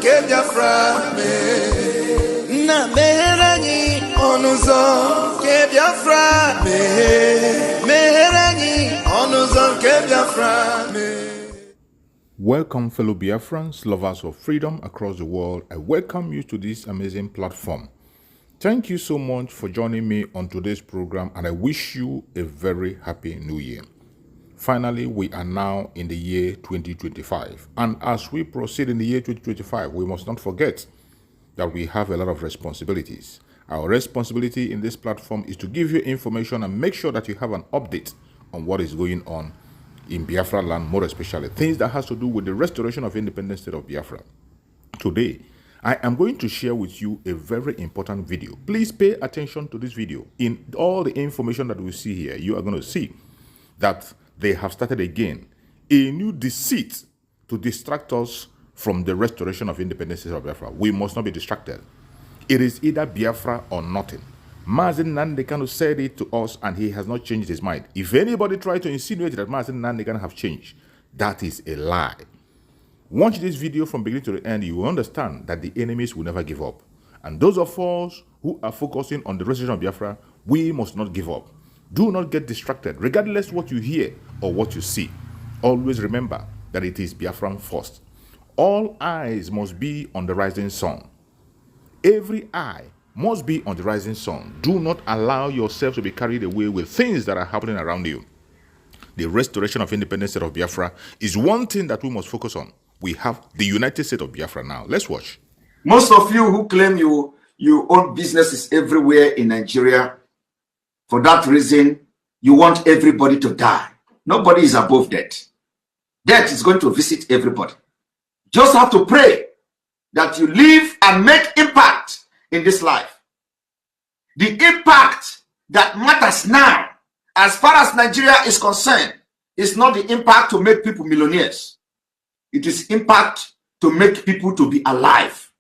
ke Biafra me. Na meherani onuzo ke Biafra me. Meherani onuzo ke Biafra me. Welcome, fellow Biafrans, lovers of freedom across the world. I welcome you to this amazing platform. Thank you so much for joining me on today's program, and I wish you a very happy new year. Finally, we are now in the year 2025. And as we proceed in the year 2025, we must not forget that we have a lot of responsibilities. Our responsibility in this platform is to give you information and make sure that you have an update on what is going on in Biafra land, more especially things that has to do with the restoration of independent state of Biafra. Today, I am going to share with you a very important video. Please pay attention to this video. In all the information that we see here, you are going to see that they have started again a new deceit to distract us from the restoration of independent state of Biafra. We must not be distracted. It is either Biafra or nothing. Mazen Nandekano said it to us and he has not changed his mind. If anybody tried to insinuate that Mazen Nandekano have changed, that is a lie. Watch this video from beginning to the end, you will understand that the enemies will never give up. And those of us who are focusing on the restoration of Biafra, we must not give up. Do not get distracted, regardless what you hear or what you see. Always remember that it is Biafran first. All eyes must be on the rising sun. Every eye must be on the rising sun. Do not allow yourself to be carried away with things that are happening around you. The restoration of independent state of Biafra is one thing that we must focus on. We have the United States of Biafra now. Let's watch. Most of you who claim you own businesses everywhere in Nigeria, for that reason, you want everybody to die. Nobody is above death. Death is going to visit everybody. Just have to pray that you live and make impact in this life. The impact that matters now, as far as Nigeria is concerned, is not the impact to make people millionaires. It is impact to make people to be alive.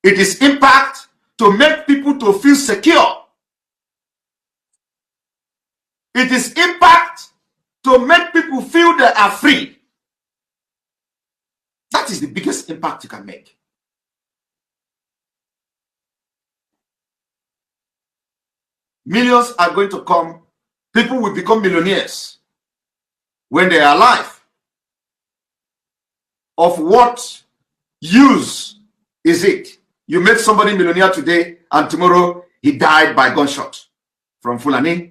It is impact to make people to feel secure. It is impact to make people feel they are free. That is the biggest impact you can make. Millions are going to come. People will become millionaires when they are alive. Of what use is it? You make somebody millionaire today and tomorrow he died by gunshot from Fulani.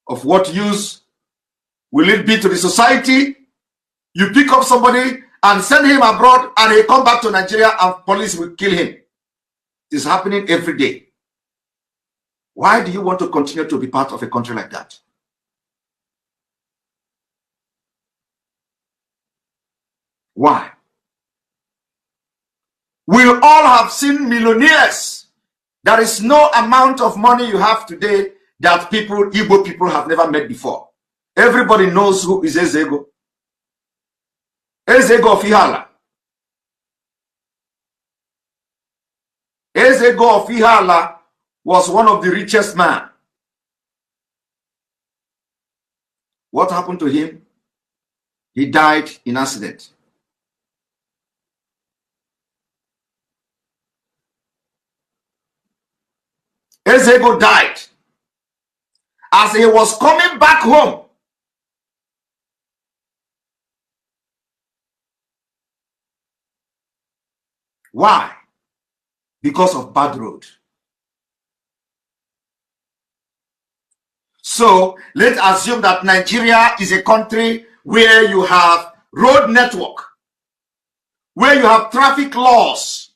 Of what use will it be to the society? You pick up somebody and send him abroad and he come back to Nigeria and police will kill him. It is happening every day. Why do you want to continue to be part of a country like that? Why? We all have seen millionaires. There is no amount of money you have today that Igbo people have never met before. Everybody knows who is Ezego. Ezego of Ihala. Ezego of Ihala was one of the richest men. What happened to him? He died in accident. Ezego died as he was coming back home. Why? Because of bad road. So let's assume that Nigeria is a country where you have road network, where you have traffic laws,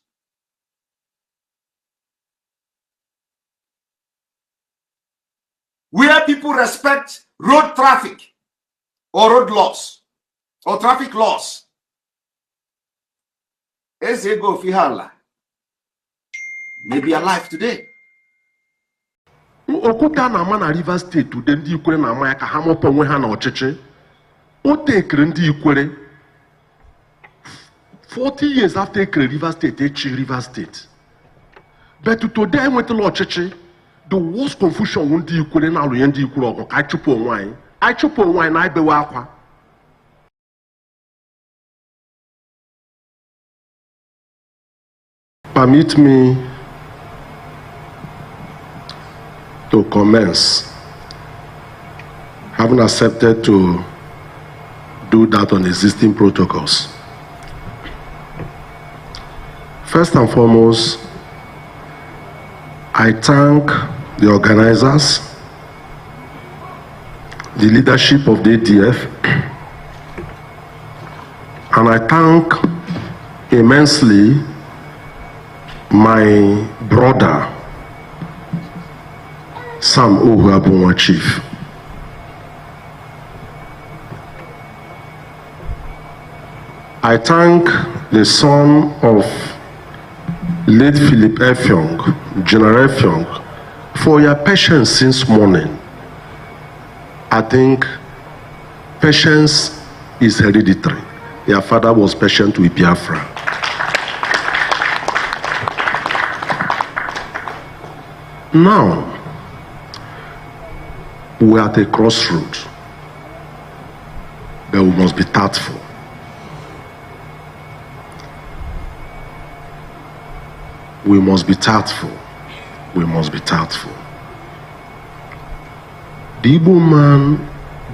where people respect road traffic or road laws or traffic laws. Ezego Fihala may be alive today. Okuta na ama na Rivers State today ndị Ikwere na ama ya ka ha mọpụ onwe ha na ọchịchị. O tekere ndị Ikwere 40 years after ekere Rivers State, echi Rivers State. But today enwetala ọchịchị, the worst confusion ndị Ikwere na alụ ya ndị Ikwere ọgụ ka achụpụ onwe anyị. Achụpụ onwe anyị na ibewe akwa. permit me to commence, having accepted to do that on existing protocols. First and foremost, I thank the organizers, the leadership of the ADF, and I thank immensely my brother, Sam Ohuabunwa Chief. I thank the son of late Philip Effiong, General Effiong, for your patience since morning. I think patience is hereditary. Your father was patient with Biafra. Now, we are at a crossroads, but we must be tactful. We must be tactful. We must be tactful. The Igbo man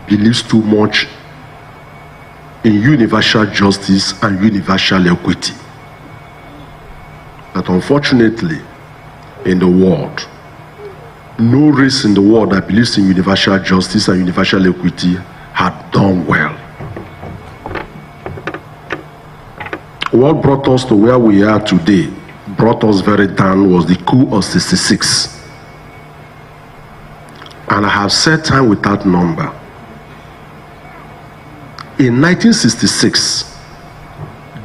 believes too much in universal justice and universal equity. But unfortunately, in the world, no race in the world that believes in universal justice and universal equity had done well. What brought us to where we are today, brought us very down, was the coup of 66. And I have said time without number. In 1966,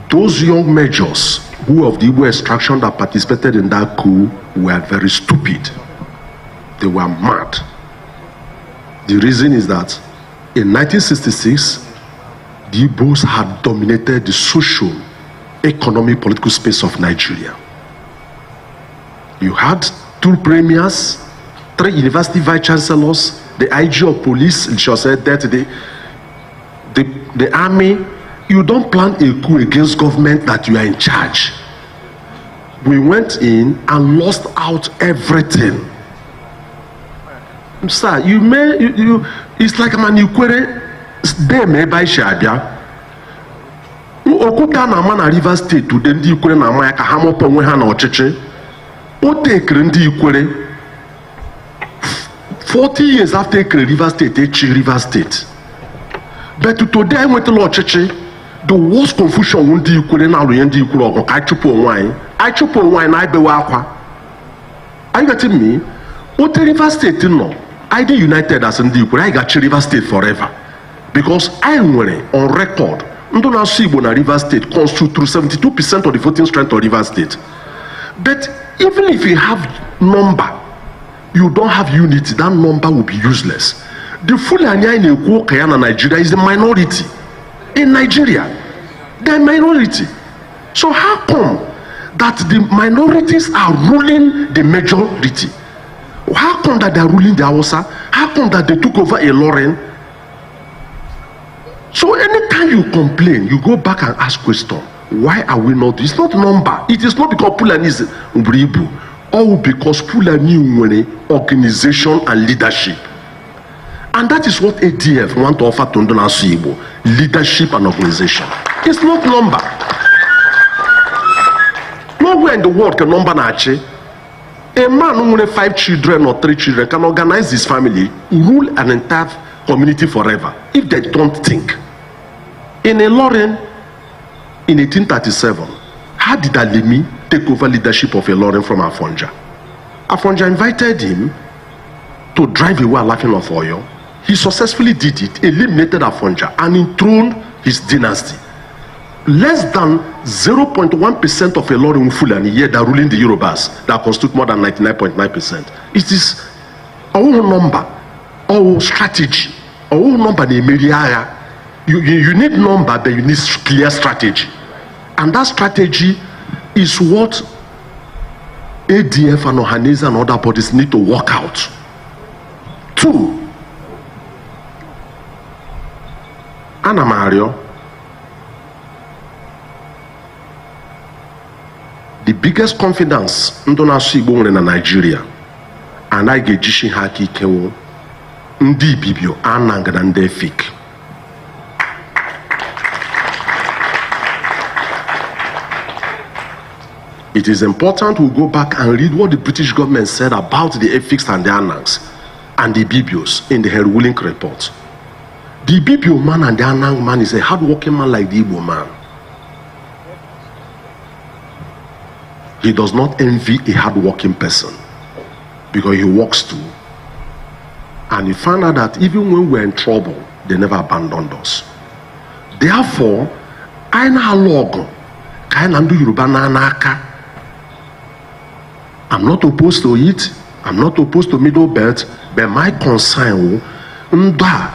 those young majors who of the Igbo extraction that participated in that coup were very stupid. They were mad. The reason is that in 1966, the Igbos had dominated the social, economic, political space of Nigeria. You had 2 premiers, 3 university vice chancellors, the IG of police, it was said that the army. You don't plan a coup against government that you are in charge. We went in and lost out everything. Sir, it's like man you query them by Shabia. Okuta na man River State to then the Ukraine na Maya Kahamopo Wehana or Cheche. O take Rendi Ukraine 40 years after River State, River State. But today I went to Lord Cheche, the worst confusion won't do Ukraine now, the Ukraine, I chup on wine, I be wakwa. Are you getting me? What River State, no? I did united as in the Ukraine, I got River State forever. Because I am on record, Ndona Sibo na River State constitute 72% of the voting strength of River State. But even if you have number, you don't have unity, that number will be useless. The Fulani in Ekwo Nigeria is the minority. In Nigeria, they're minority. So how come that the minorities are ruling the majority? How come that they're ruling the Hausa? How come that they took over a Lauren? So anytime you complain, you go back and ask question. Why are we not? It's not number. It is not because Fulani is Ubribu, or because Fulani organization and leadership. And that is what ADF want to offer to Ndona Sibo, leadership and organization. It's not number. Nowhere in the world can number nache. A man who has 5 children or 3 children can organize his family, rule an entire community forever if they don't think. In a Lauren, in 1837, how did Alimi take over leadership of a Lauren from Afonja? Afonja invited him to drive away laughing of Oyo. He successfully did it, eliminated Afonja and enthroned his dynasty. Less than 0.1% of a Lauren Fulani here that ruling the Yorubas that constitute more than 99.9%. It is our number, our strategy, our number in the area. You need number, but you need clear strategy. And that strategy is what ADF and Ohanese and other bodies need to work out. 2, Ana Mario, the biggest confidence ndo na-asụ Igbo nwere na Nigeria, and I ga-ejishi ha aka ike wụ ndị Ibibio Anang na ndị Efik. It is important we go back and read what the British government said about the Efiks and the Anangs and the Ibibios in the Herwilling report. The Ibibio man and the Anang man is a hard-working man like the Igbo man. He does not envy a hard-working person because he works too. And he found out that even when we're in trouble, they never abandoned us. Therefore, I now log Kainandu Yoruba Nanaka. I'm not opposed to it. I'm not opposed to Middle Belt, but my concern nda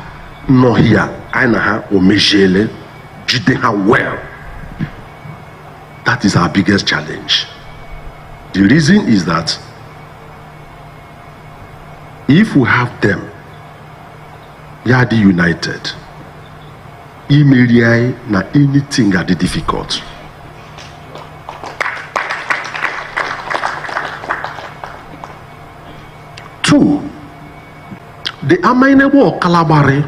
no here ainaha omejele jideha well. That is our biggest challenge. The reason is that if we have them yadi united, imeria na anything that is difficult. Two, the Amainebo Kalabare,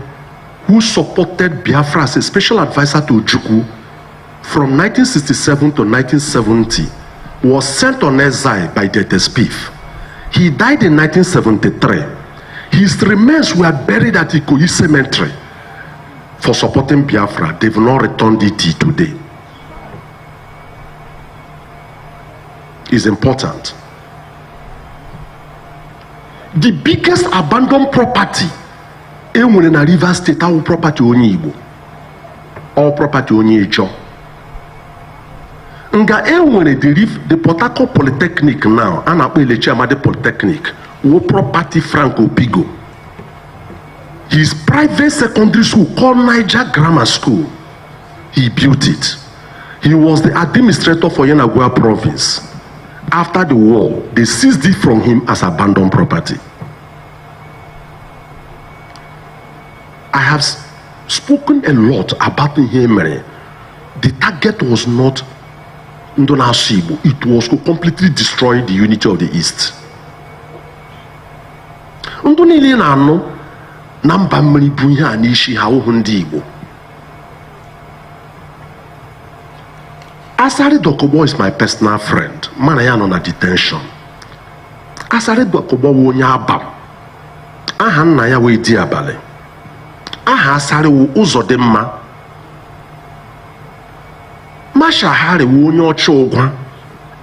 who supported Biafra as a special advisor to Ojukwu from 1967 to 1970, was sent on exile by the Spiff. He died in 1973. His remains were buried at Ikoyi Cemetery for supporting Biafra. They've not returned it today. It's important. The biggest abandoned property in River State, our property only Igbo, all property only Ijo. Nga the Port Harcourt Polytechnic now, and the chairman the Polytechnic, wo property Franco Pigo. His private secondary school called Niger Grammar School, he built it. He was the administrator for Yenagoa province. After the war, they seized it from him as abandoned property. I have spoken a lot about him. The target was not Ndona Sibo, it was to completely destroy the unity of the East. Ndonile na ano namba mmiri bunya anishi ha uhundi Igbo. Asari Dokobo is my personal friend. Mana ya no na detention. Asari Dokobo wo nya abam. Aha nna ya we di abale. Aha Asari wo Uzodimma. Masha Hari wo onye ocha ogwa.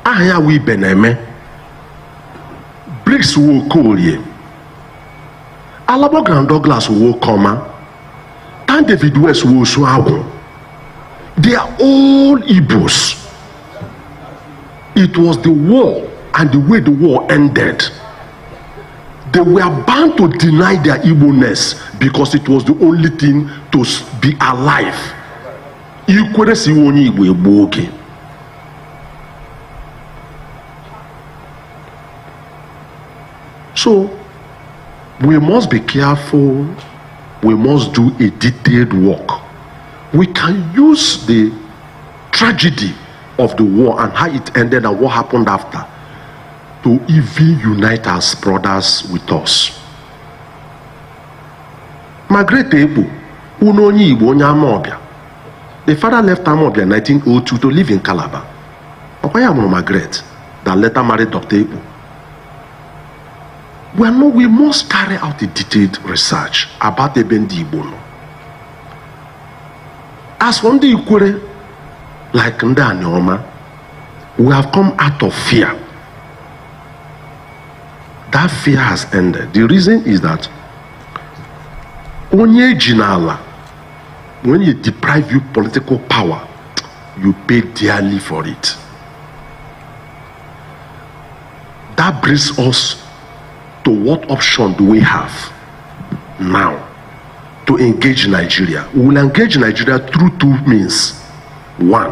Aha ya we Beneme. Briggs wo Kolie. Alabo Grand Douglas wo Koma. Tan David West wo Suawo. They are all Igbos. It was the war and the way the war ended. They were bound to deny their Igbo-ness because it was the only thing to be alive. So, we must be careful. We must do a detailed work. We can use the tragedy of the war and how it ended and what happened after to even unite as brothers with us. My great Ebu, Unoni Igbo onye Amobia. The father left Amobia in 1902 to live in Calabar. Okwaya Mono Margaret that later married Dr. Ebu. We must carry out a detailed research about Ebendi Igbo. As for the Ikwere, like Ndanyoma, we have come out of fear. That fear has ended. The reason is that when you deprive you political power, you pay dearly for it. That brings us to what option do we have now to engage Nigeria? We will engage Nigeria through two means. One,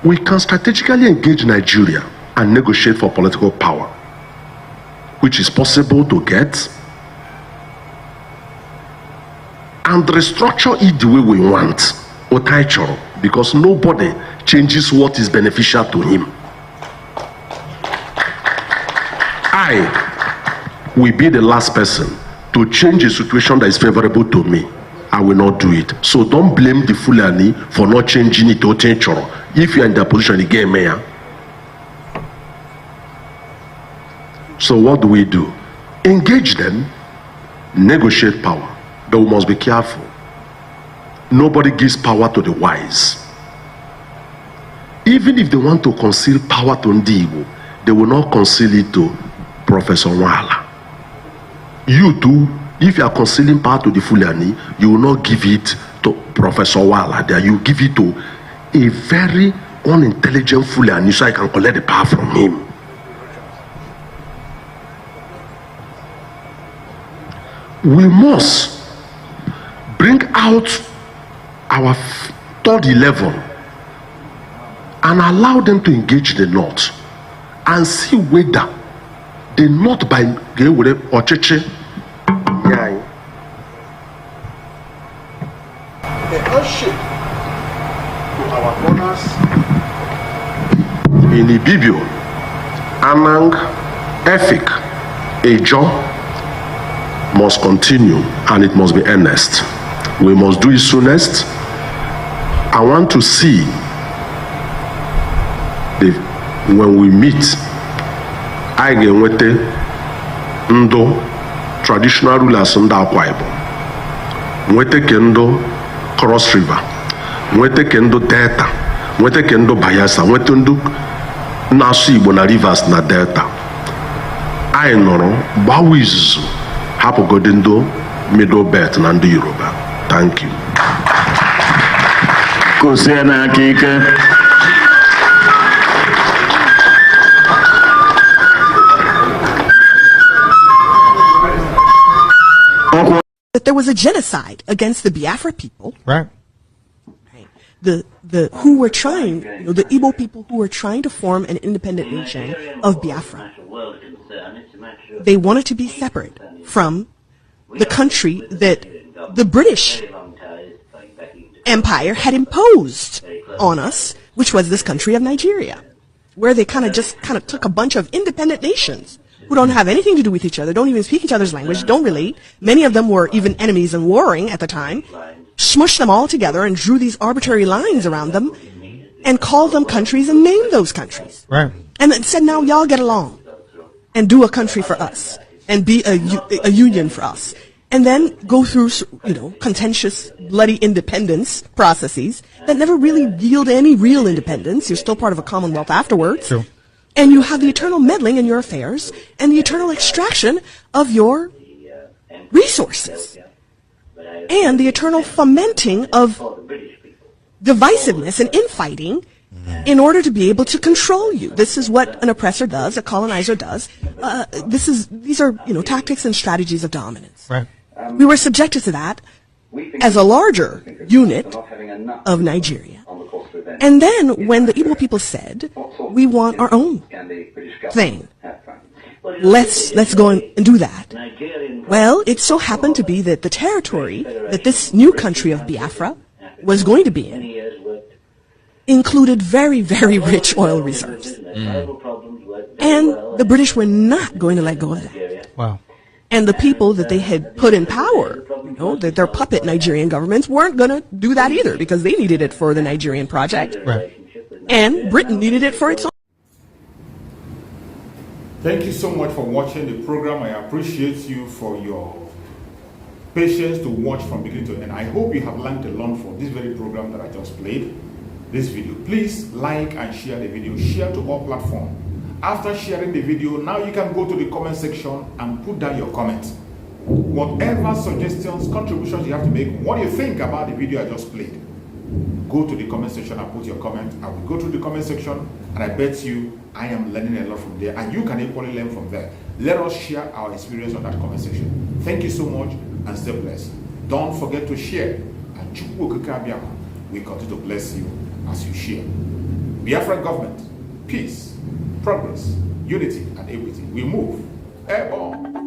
we can strategically engage Nigeria and negotiate for political power, which is possible to get, and restructure it the way we want. Otaichoro, because nobody changes what is beneficial to him. I will be the last person to change a situation that is favorable to me. I will not do it. So don't blame the Fulani for not changing it to Otaichoro. If you are in that position, you get mayor. So what do? Engage them, negotiate power, but we must be careful. Nobody gives power to the wise. Even if they want to conceal power to Ndigo, they will not conceal it to Professor Wala. You too, if you are concealing power to the Fulani, you will not give it to Professor Wala. There you give it to a very unintelligent Fulani so I can collect the power from him. We must bring out our third level and allow them to engage the North and see whether the North by Ocheche the earthship to our brothers in Ibibio, Anang, Efik, Ejo must continue, and it must be earnest. We must do it soonest. I want to see when we meet, I get Ndo traditional rulers in Akwa Ibom, nwete kendo Cross River, nwete kendo Delta, nwete kendo Bayelsa, nwete ndo na-asụ Igbo na Rivers na Delta. Anyị nọrọ gbawa izuzu hapụgodi ndo Middle Belt na ndị Yoruba. Thank you. Kusiana Kike. That there was a genocide against the Biafra people. Right. The who were trying, the Igbo people who were trying to form an independent nation of Biafra. They wanted to be separate from the country that the British Empire had imposed on us, which was this country of Nigeria, where they kind of took a bunch of independent nations who don't have anything to do with each other, don't even speak each other's language, don't relate. Many of them were even enemies and warring at the time, smushed them all together and drew these arbitrary lines around them and called them countries and named those countries. Right. And then said, now y'all get along and do a country for us and be a union for us. And then go through, contentious, bloody independence processes that never really yield any real independence. You're still part of a commonwealth afterwards. True. And you have the eternal meddling in your affairs and the eternal extraction of your resources and the eternal fomenting of divisiveness and infighting in order to be able to control you. This is what an oppressor does, a colonizer does. These are tactics and strategies of dominance. Right. We were subjected to that as a larger unit of Nigeria. And then when the Igbo people said, we want our own thing, let's go and do that. Well, it so happened to be that the territory that this new country of Biafra was going to be in included very, very rich oil reserves. And the British were not going to let go of that. Wow. And the people that they had put in power, that their puppet Nigerian governments weren't going to do that either because they needed it for the Nigerian project. Right. And Britain needed it for its own. Thank you so much for watching the program. I appreciate you for your patience to watch from beginning to end. I hope you have learned a lot from this very program that I just played, this video. Please like and share the video. Share to all platforms. After sharing the video, now you can go to the comment section and put down your comments. Whatever suggestions, contributions you have to make, what you think about the video I just played, go to the comment section and put your comment. I will go through the comment section and I bet you I am learning a lot from there and you can equally learn from there. Let us share our experience on that comment section. Thank you so much and stay blessed. Don't forget to share, and we continue to bless you as you share. Biafran government, peace, progress, unity, and equity. We move airborne.